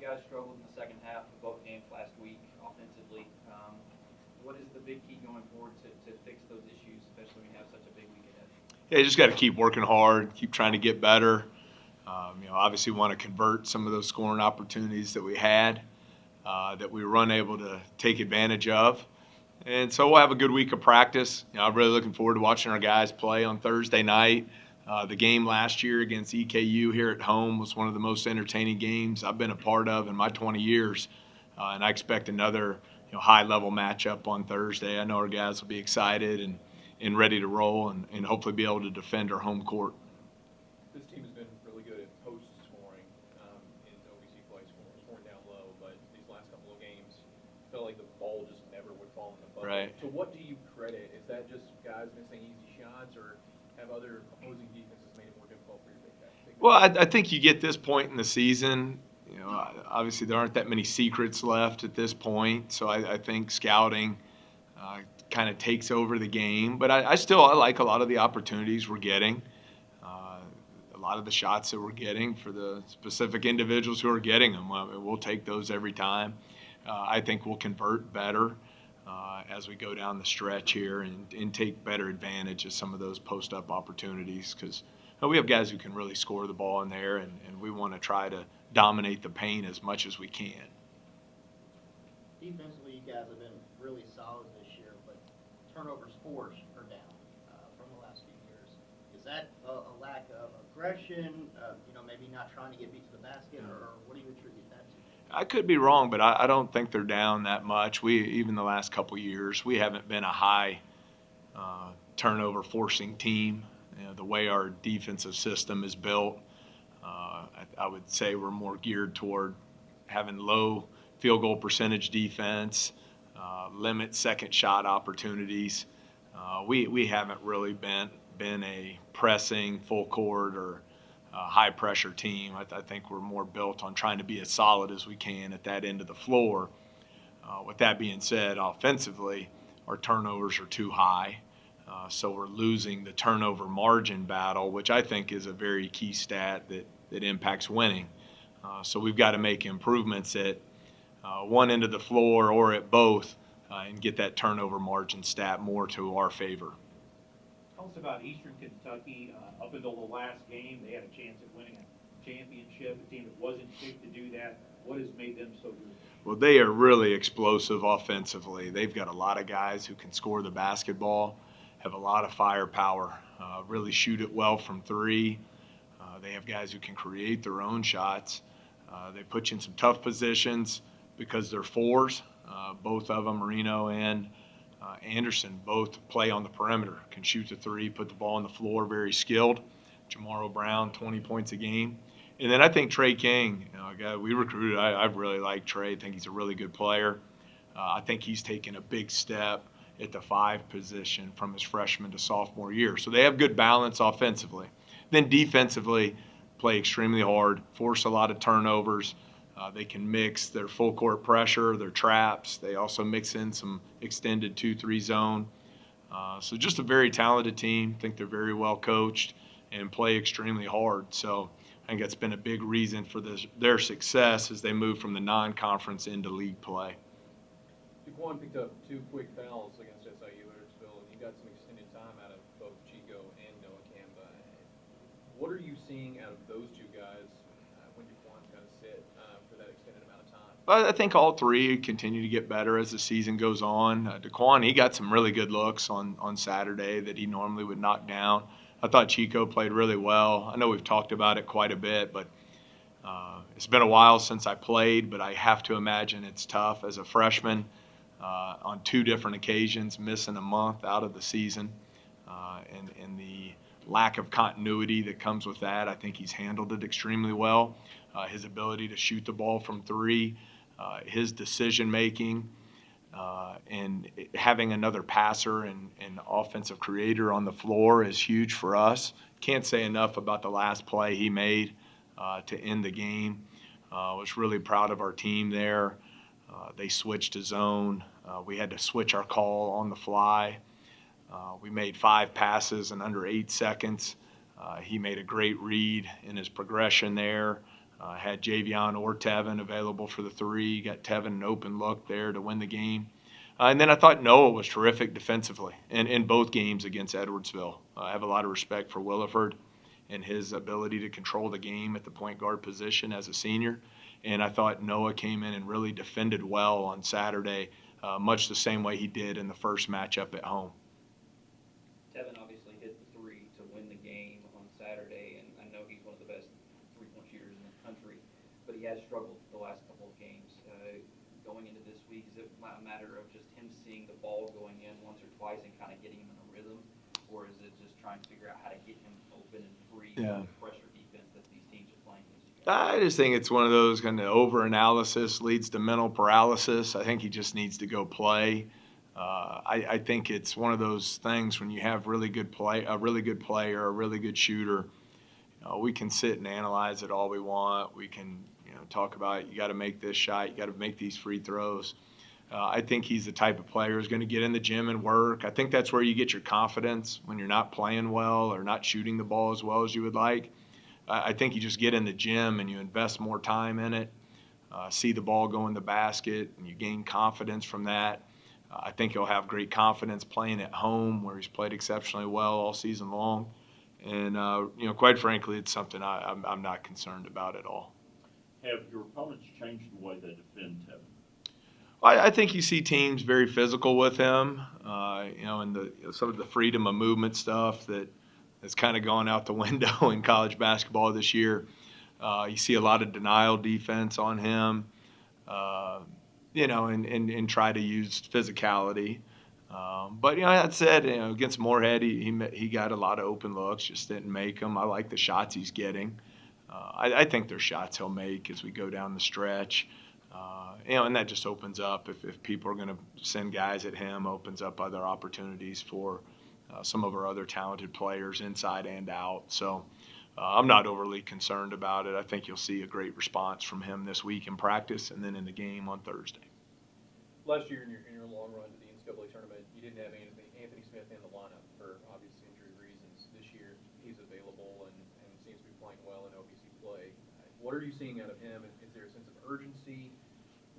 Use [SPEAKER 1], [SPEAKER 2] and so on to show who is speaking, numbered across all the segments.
[SPEAKER 1] guys struggled in the second half of both games last week offensively. What is the big key going forward to fix those issues, especially when you have such a big week ahead?
[SPEAKER 2] Yeah, you just got to keep working hard, keep trying to get better. Obviously want to convert some of those scoring opportunities that we had, that we were unable to take advantage of. And so we'll have a good week of practice. I'm really looking forward to watching our guys play on Thursday night. The game last year against EKU here at home was one of the most entertaining games I've been a part of in my 20 years. And I expect another high-level matchup on Thursday. I know our guys will be excited and ready to roll and hopefully be able to defend our home court.
[SPEAKER 3] This team has been really good at post scoring in OVC play, scoring down low, but these last couple of games felt like the ball just never would fall in the bucket.
[SPEAKER 2] Right.
[SPEAKER 3] So what do you credit? Is that just guys missing easy shots, or have other opposing defenses made it more difficult for your big guys?
[SPEAKER 2] Well, I think you get this point in the season, obviously there aren't that many secrets left at this point, so I think scouting kind of takes over the game. But I like a lot of the opportunities we're getting, a lot of the shots that we're getting for the specific individuals who are getting them. We'll take those every time. I think we'll convert better as we go down the stretch here and take better advantage of some of those post-up opportunities, because we have guys who can really score the ball in there, and we want to try to dominate the paint as much as we can.
[SPEAKER 4] Defensively, you guys have been really solid this year, but turnovers forced are down from the last few years. Is that a lack of aggression, maybe not trying to get beat to the basket, or what do you attribute that to?
[SPEAKER 2] I could be wrong, but I don't think they're down that much. Even the last couple years, we haven't been a high turnover forcing team. The way our defensive system is built, I would say we're more geared toward having low field goal percentage defense, limit second shot opportunities. We haven't really been a pressing full court or high pressure team. I think we're more built on trying to be as solid as we can at that end of the floor. With that being said, offensively, our turnovers are too high. So we're losing the turnover margin battle, which I think is a very key stat that impacts winning. So we've got to make improvements at one end of the floor or at both and get that turnover margin stat more to our favor.
[SPEAKER 5] Tell us about Eastern Kentucky. Up until the last game, they had a chance at winning a championship, a team that wasn't picked to do that. What has made them so good?
[SPEAKER 2] Well, they are really explosive offensively. They've got a lot of guys who can score the basketball, have a lot of firepower, really shoot it well from three. They have guys who can create their own shots. They put you in some tough positions because they're fours. Both of them, Marino and Anderson, both play on the perimeter, can shoot the three, put the ball on the floor, very skilled. Jamaro Brown, 20 points a game. And then I think Trey King, a guy we recruited, I really like Trey. I think he's a really good player. I think he's taken a big step at the 5 position from his freshman to sophomore year. So they have good balance offensively. Then defensively, play extremely hard, force a lot of turnovers. They can mix their full court pressure, their traps. They also mix in some extended 2-3 zone. So just a very talented team. I think they're very well coached and play extremely hard. So I think that's been a big reason for their success as they move from the non-conference into league play.
[SPEAKER 3] DeQuan picked up 2 quick fouls against SIU at Edwardsville, and you got some extended time out of both Chico and Noah Kamba. What are you seeing out of those 2 guys when DeQuan's going to sit for that extended amount of time?
[SPEAKER 2] Well, I think all 3 continue to get better as the season goes on. DeQuan, he got some really good looks on Saturday that he normally would knock down. I thought Chico played really well. I know we've talked about it quite a bit, but it's been a while since I played, but I have to imagine it's tough as a freshman on 2 different occasions, missing a month out of the season, and the lack of continuity that comes with that. I think he's handled it extremely well. His ability to shoot the ball from 3, his decision-making, and having another passer and offensive creator on the floor is huge for us. Can't say enough about the last play he made to end the game. Was really proud of our team there. They switched to zone. We had to switch our call on the fly. We made 5 passes in under 8 seconds. He made a great read in his progression there. Had Javion or Tevin available for the 3. Got Tevin an open look there to win the game. And then I thought Noah was terrific defensively in both games against Edwardsville. I have a lot of respect for Williford and his ability to control the game at the point guard position as a senior. And I thought Noah came in and really defended well on Saturday, much the same way he did in the first matchup at home.
[SPEAKER 1] Tevin obviously hit the 3 to win the game on Saturday, and I know he's one of the best three-point shooters in the country, but he has struggled the last couple of games. Going into this week, is it a matter of just him seeing the ball going in once or twice and kind of getting him in a rhythm, or is it just trying to figure out how to get him open and free from the pressure defense that these teams are playing against you guys?
[SPEAKER 2] I just think it's one of those kind of over-analysis leads to mental paralysis. I think he just needs to go play. I think it's one of those things when you have a really good player, a really good shooter. We can sit and analyze it all we want. We can, talk about you got to make this shot, you got to make these free throws. I think he's the type of player who's going to get in the gym and work. I think that's where you get your confidence when you're not playing well or not shooting the ball as well as you would like. I think you just get in the gym and you invest more time in it, see the ball go in the basket, and you gain confidence from that. I think he'll have great confidence playing at home where he's played exceptionally well all season long. And, quite frankly, it's something I'm not concerned about at all.
[SPEAKER 6] Have your opponents changed the way they defend Tevin?
[SPEAKER 2] I think you see teams very physical with him, and some of the freedom of movement stuff that has kind of gone out the window in college basketball this year. You see a lot of denial defense on him, and try to use physicality. But that said, against Moorhead, he got a lot of open looks, just didn't make them. I like the shots he's getting. I think there's shots he'll make as we go down the stretch. And that just opens up, if people are going to send guys at him, opens up other opportunities for some of our other talented players inside and out. So I'm not overly concerned about it. I think you'll see a great response from him this week in practice and then in the game on Thursday.
[SPEAKER 3] Last year in your long run to the NCAA tournament, you didn't have Anthony Smith in the lineup for obvious injury reasons. This year, he's available and seems to be playing well in OVC play. What are you seeing out of him? Is there a sense of urgency,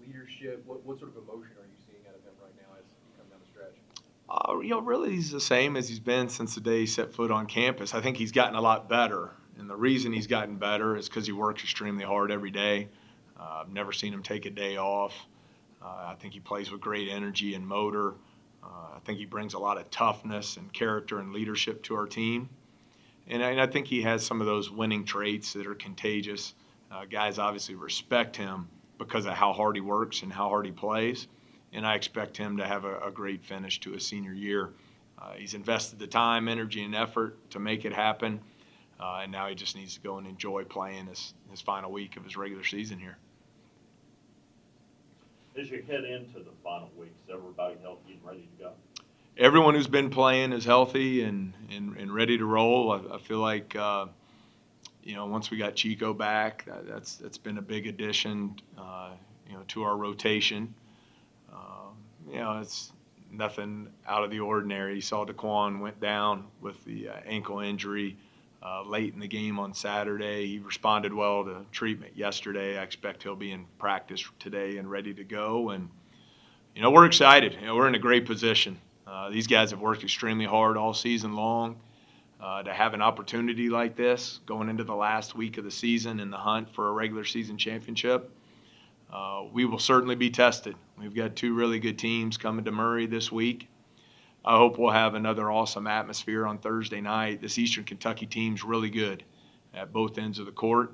[SPEAKER 3] leadership? What sort of emotion are you seeing out of him right now as you come down the stretch?
[SPEAKER 2] Really he's the same as he's been since the day he set foot on campus. I think he's gotten a lot better. And the reason he's gotten better is because he works extremely hard every day. I've never seen him take a day off. I think he plays with great energy and motor. I think he brings a lot of toughness and character and leadership to our team. And I think he has some of those winning traits that are contagious. Guys obviously respect him because of how hard he works and how hard he plays. And I expect him to have a great finish to his senior year. He's invested the time, energy, and effort to make it happen. And now he just needs to go and enjoy playing his final week of his regular season here.
[SPEAKER 6] As you head into the final weeks, everybody healthy and ready to go?
[SPEAKER 2] Everyone who's been playing is healthy and ready to roll. I feel like, once we got Chico back, that's been a big addition, to our rotation. It's nothing out of the ordinary. You saw Daquan went down with the ankle injury late in the game on Saturday. He responded well to treatment yesterday. I expect he'll be in practice today and ready to go. And, we're excited. We're in a great position. These guys have worked extremely hard all season long. To have an opportunity like this going into the last week of the season in the hunt for a regular season championship, we will certainly be tested. We've got 2 really good teams coming to Murray this week. I hope we'll have another awesome atmosphere on Thursday night. This Eastern Kentucky team's really good at both ends of the court.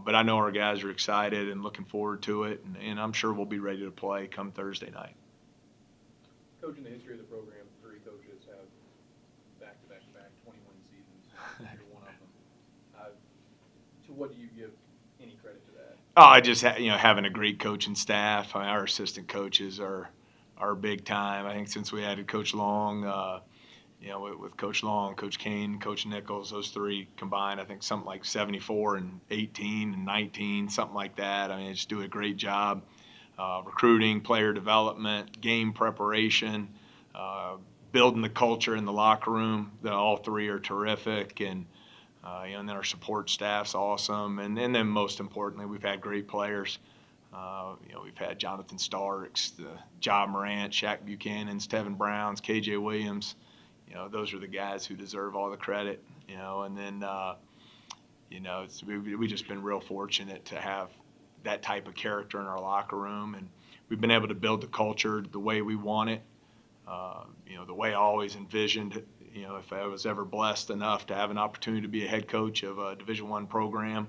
[SPEAKER 2] But I know our guys are excited and looking forward to it, and I'm sure we'll be ready to play come Thursday night.
[SPEAKER 3] Coach, in the history of the program, 3 coaches have back-to-back 20-win seasons. You're one of them. To what do you give any credit to that?
[SPEAKER 2] I just having a great coaching staff. Our assistant coaches are big time. I think since we added Coach Long, with Coach Long, Coach Kane, Coach Nichols, those 3 combined, I think something like 74 and 18 and 19, something like that. I mean, they just do a great job. Recruiting, player development, game preparation, building the culture in the locker room. All 3 are terrific, and And then our support staff's awesome. And then most importantly, we've had great players. We've had Jonathan Starks, Ja Morant, Shaq Buchanan's, Tevin Brown's, KJ Williams. Those are the guys who deserve all the credit. And then we've just been real fortunate to have that type of character in our locker room, and we've been able to build the culture the way we want it. The way I always envisioned. If I was ever blessed enough to have an opportunity to be a head coach of a Division I program,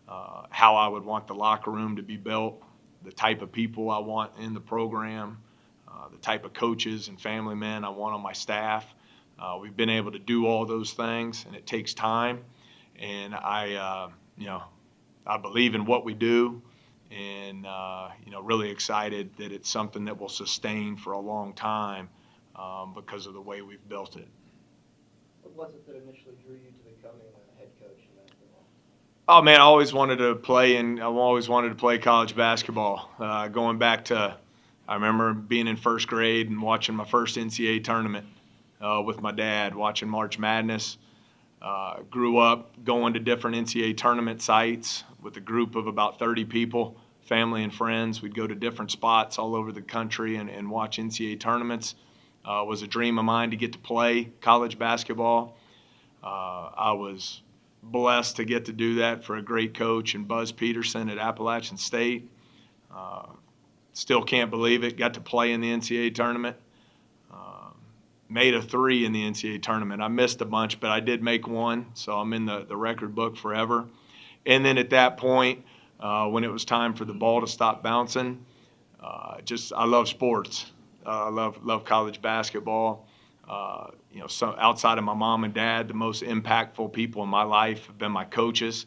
[SPEAKER 2] how I would want the locker room to be built, the type of people I want in the program, the type of coaches and family men I want on my staff. We've been able to do all those things, and it takes time. And I believe in what we do, and really excited that it's something that will sustain for a long time because of the way we've built it.
[SPEAKER 7] What was it that initially drew you to becoming a head coach in basketball?
[SPEAKER 2] Oh man, I always wanted to play college basketball. Going back to, I remember being in first grade and watching my first NCAA tournament with my dad, watching March Madness. Grew up going to different NCAA tournament sites with a group of about 30 people, family and friends. We'd go to different spots all over the country and watch NCAA tournaments. Was a dream of mine to get to play college basketball. I was blessed to get to do that for a great coach and Buzz Peterson at Appalachian State. Still can't believe it. Got to play in the NCAA tournament. Made a 3 in the NCAA tournament. I missed a bunch, but I did make one, so I'm in the record book forever. And then at that point, when it was time for the ball to stop bouncing, I love sports. I love college basketball. So outside of my mom and dad, the most impactful people in my life have been my coaches,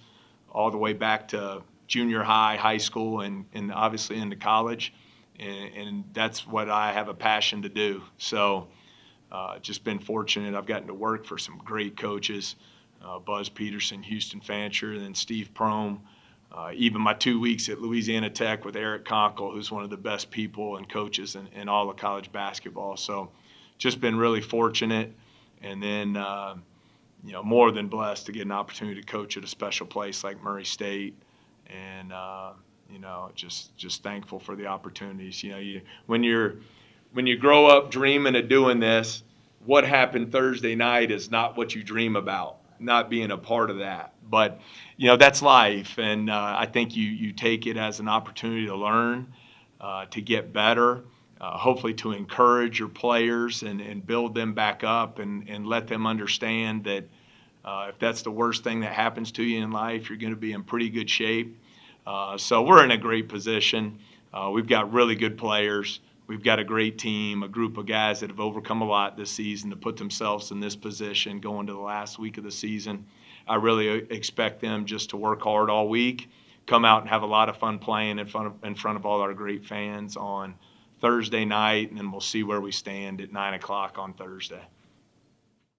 [SPEAKER 2] all the way back to junior high, high school, and obviously into college. And that's what I have a passion to do. So just been fortunate. I've gotten to work for some great coaches, Buzz Peterson, Houston Fancher, and then Steve Prohm. Even my 2 weeks at Louisiana Tech with Eric Conkle, who's one of the best people and coaches in all of college basketball. So just been really fortunate, and then more than blessed to get an opportunity to coach at a special place like Murray State, and just thankful for the opportunities. When you grow up dreaming of doing this, what happened Thursday night is not what you dream about, not being a part of that. But, that's life, and I think you take it as an opportunity to learn, to get better, hopefully to encourage your players and build them back up and let them understand that if that's the worst thing that happens to you in life, you're going to be in pretty good shape. So we're in a great position. We've got really good players. We've got a great team, a group of guys that have overcome a lot this season to put themselves in this position going to the last week of the season. I really expect them just to work hard all week, come out and have a lot of fun playing in front of all our great fans on Thursday night, and then we'll see where we stand at 9 o'clock on Thursday.